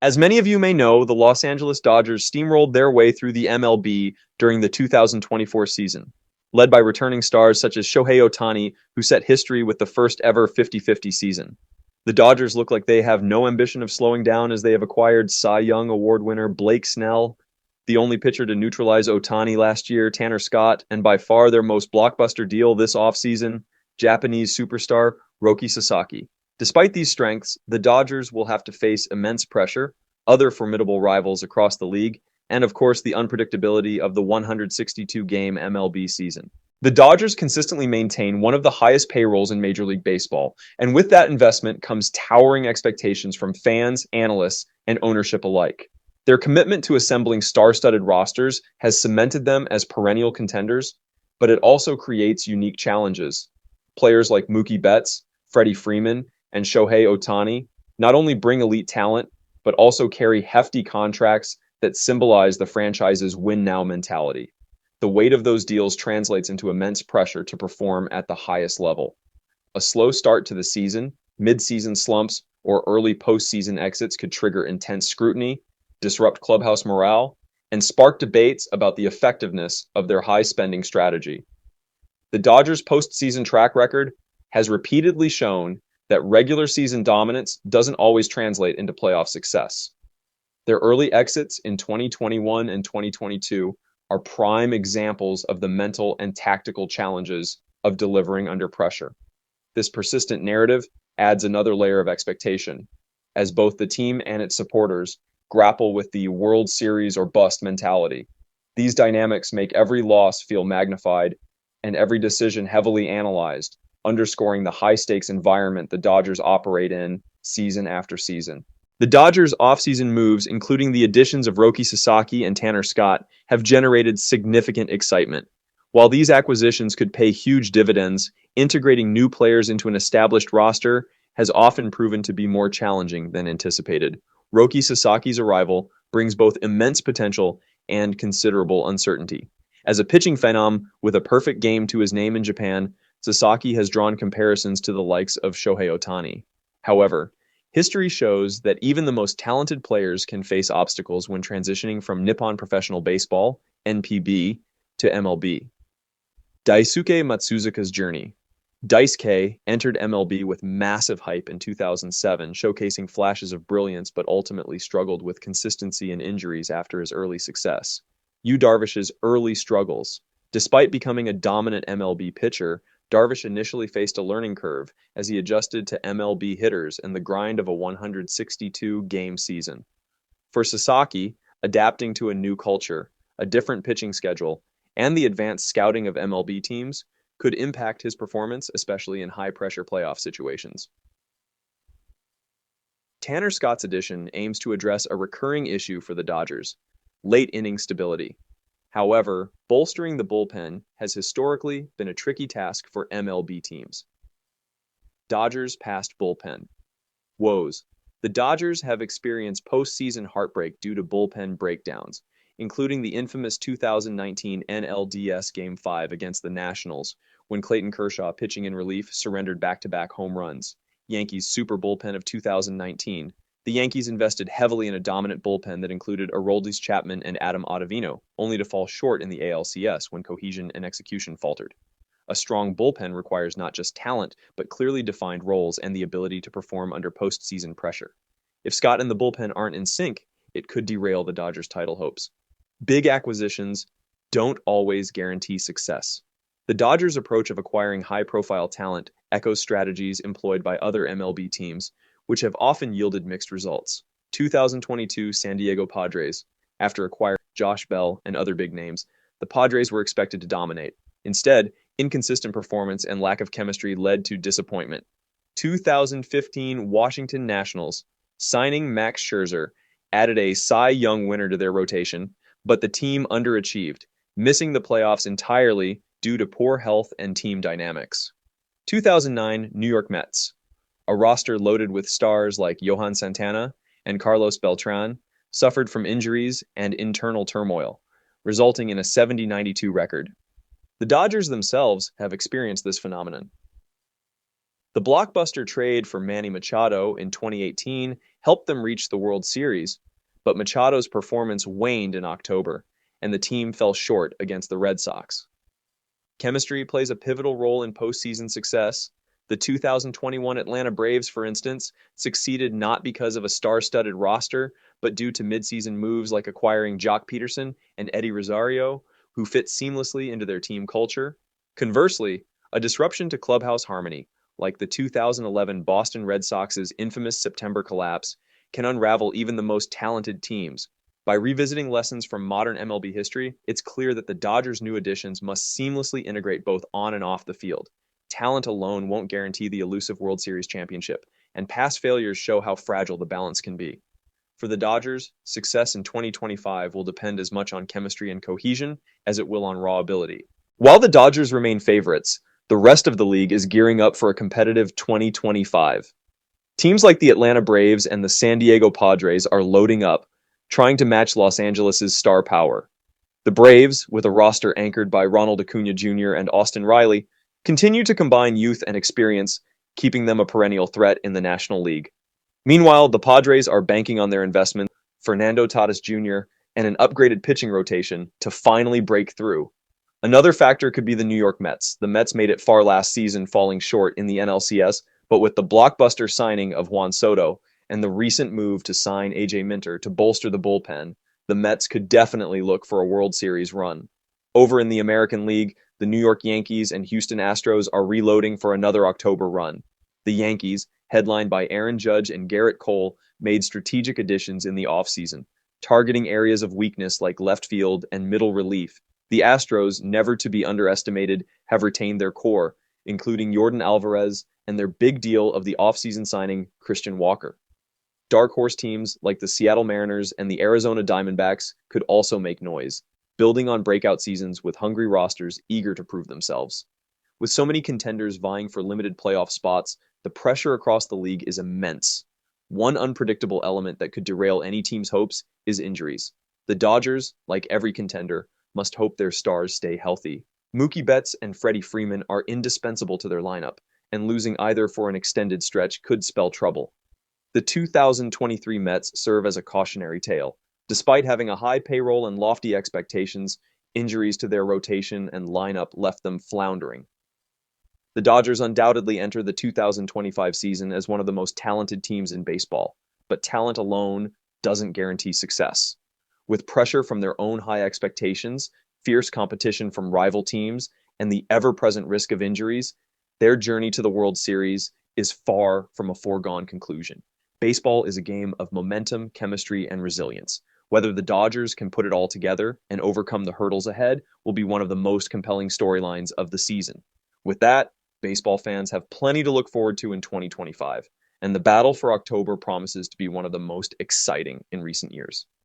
As many of you may know, the Los Angeles Dodgers steamrolled their way through the MLB during the 2024 season, led by returning stars such as Shohei Ohtani, who set history with the first ever 50-50 season. The Dodgers look like they have no ambition of slowing down as they have acquired Cy Young Award winner Blake Snell, the only pitcher to neutralize Ohtani last year, Tanner Scott, and by far their most blockbuster deal this offseason, Japanese superstar Roki Sasaki. Despite these strengths, the Dodgers will have to face immense pressure, other formidable rivals across the league, and of course the unpredictability of the 162-game MLB season. The Dodgers consistently maintain one of the highest payrolls in Major League Baseball, and with that investment comes towering expectations from fans, analysts, and ownership alike. Their commitment to assembling star-studded rosters has cemented them as perennial contenders, but it also creates unique challenges. Players like Mookie Betts, Freddie Freeman, and Shohei Ohtani not only bring elite talent, but also carry hefty contracts that symbolize the franchise's win now mentality. The weight of those deals translates into immense pressure to perform at the highest level. A slow start to the season, mid-season slumps, or early postseason exits could trigger intense scrutiny, disrupt clubhouse morale, and spark debates about the effectiveness of their high-spending strategy. The Dodgers' postseason track record has repeatedly shown that regular season dominance doesn't always translate into playoff success. Their early exits in 2021 and 2022 are prime examples of the mental and tactical challenges of delivering under pressure. This persistent narrative adds another layer of expectation, as both the team and its supporters grapple with the World Series or bust mentality. These dynamics make every loss feel magnified and every decision heavily analyzed, underscoring the high-stakes environment the Dodgers operate in season after season. The Dodgers' offseason moves, including the additions of Roki Sasaki and Tanner Scott, have generated significant excitement. While these acquisitions could pay huge dividends, integrating new players into an established roster has often proven to be more challenging than anticipated. Roki Sasaki's arrival brings both immense potential and considerable uncertainty. As a pitching phenom with a perfect game to his name in Japan, Sasaki has drawn comparisons to the likes of Shohei Ohtani. However, history shows that even the most talented players can face obstacles when transitioning from Nippon Professional Baseball, NPB, to MLB. Daisuke Matsuzuka's journey. Daisuke entered MLB with massive hype in 2007, showcasing flashes of brilliance but ultimately struggled with consistency and injuries after his early success. Yu Darvish's early struggles. Despite becoming a dominant MLB pitcher, Darvish initially faced a learning curve as he adjusted to MLB hitters and the grind of a 162-game season. For Sasaki, adapting to a new culture, a different pitching schedule, and the advanced scouting of MLB teams could impact his performance, especially in high-pressure playoff situations. Tanner Scott's addition aims to address a recurring issue for the Dodgers: late inning stability. However, bolstering the bullpen has historically been a tricky task for MLB teams. Dodgers past bullpen. Woes. The Dodgers have experienced postseason heartbreak due to bullpen breakdowns, including the infamous 2019 NLDS Game 5 against the Nationals, when Clayton Kershaw, pitching in relief, surrendered back-to-back home runs. Yankees' super bullpen of 2019. The Yankees invested heavily in a dominant bullpen that included Aroldis Chapman and Adam Ottavino, only to fall short in the ALCS when cohesion and execution faltered. A strong bullpen requires not just talent, but clearly defined roles and the ability to perform under postseason pressure. If Scott and the bullpen aren't in sync, it could derail the Dodgers' title hopes. Big acquisitions don't always guarantee success. The Dodgers' approach of acquiring high-profile talent echoes strategies employed by other MLB teams, which have often yielded mixed results. 2022 San Diego Padres. After acquiring Josh Bell and other big names, the Padres were expected to dominate. Instead, inconsistent performance and lack of chemistry led to disappointment. 2015 Washington Nationals. Signing Max Scherzer added a Cy Young winner to their rotation, but the team underachieved, missing the playoffs entirely due to poor health and team dynamics. 2009 New York Mets. A roster loaded with stars like Johan Santana and Carlos Beltran suffered from injuries and internal turmoil, resulting in a 70-92 record. The Dodgers themselves have experienced this phenomenon. The blockbuster trade for Manny Machado in 2018 helped them reach the World Series, but Machado's performance waned in October, and the team fell short against the Red Sox. Chemistry plays a pivotal role in postseason success. The 2021 Atlanta Braves, for instance, succeeded not because of a star-studded roster, but due to midseason moves like acquiring Jock Peterson and Eddie Rosario, who fit seamlessly into their team culture. Conversely, a disruption to clubhouse harmony, like the 2011 Boston Red Sox's infamous September collapse, can unravel even the most talented teams. By revisiting lessons from modern MLB history, it's clear that the Dodgers' new additions must seamlessly integrate both on and off the field. Talent alone won't guarantee the elusive World Series championship, and past failures show how fragile the balance can be. For the Dodgers, success in 2025 will depend as much on chemistry and cohesion as it will on raw ability. While the Dodgers remain favorites, the rest of the league is gearing up for a competitive 2025. Teams like the Atlanta Braves and the San Diego Padres are loading up, trying to match Los Angeles' star power. The Braves, with a roster anchored by Ronald Acuna Jr. and Austin Riley, continue to combine youth and experience, keeping them a perennial threat in the National League. Meanwhile, the Padres are banking on their investment, Fernando Tatis Jr., and an upgraded pitching rotation to finally break through. Another factor could be the New York Mets. The Mets made it far last season, falling short in the NLCS, but with the blockbuster signing of Juan Soto and the recent move to sign AJ Minter to bolster the bullpen, the Mets could definitely look for a World Series run. Over in the American League, the New York Yankees and Houston Astros are reloading for another October run. The Yankees, headlined by Aaron Judge and Garrett Cole, made strategic additions in the offseason, targeting areas of weakness like left field and middle relief. The Astros, never to be underestimated, have retained their core, including Yordan Alvarez and their big deal of the offseason signing Christian Walker. Dark horse teams like the Seattle Mariners and the Arizona Diamondbacks could also make noise, building on breakout seasons with hungry rosters eager to prove themselves. With so many contenders vying for limited playoff spots, the pressure across the league is immense. One unpredictable element that could derail any team's hopes is injuries. The Dodgers, like every contender, must hope their stars stay healthy. Mookie Betts and Freddie Freeman are indispensable to their lineup, and losing either for an extended stretch could spell trouble. The 2023 Mets serve as a cautionary tale. Despite having a high payroll and lofty expectations, injuries to their rotation and lineup left them floundering. The Dodgers undoubtedly enter the 2025 season as one of the most talented teams in baseball, but talent alone doesn't guarantee success. With pressure from their own high expectations, fierce competition from rival teams, and the ever-present risk of injuries, their journey to the World Series is far from a foregone conclusion. Baseball is a game of momentum, chemistry, and resilience. Whether the Dodgers can put it all together and overcome the hurdles ahead will be one of the most compelling storylines of the season. With that, baseball fans have plenty to look forward to in 2025, and the battle for October promises to be one of the most exciting in recent years.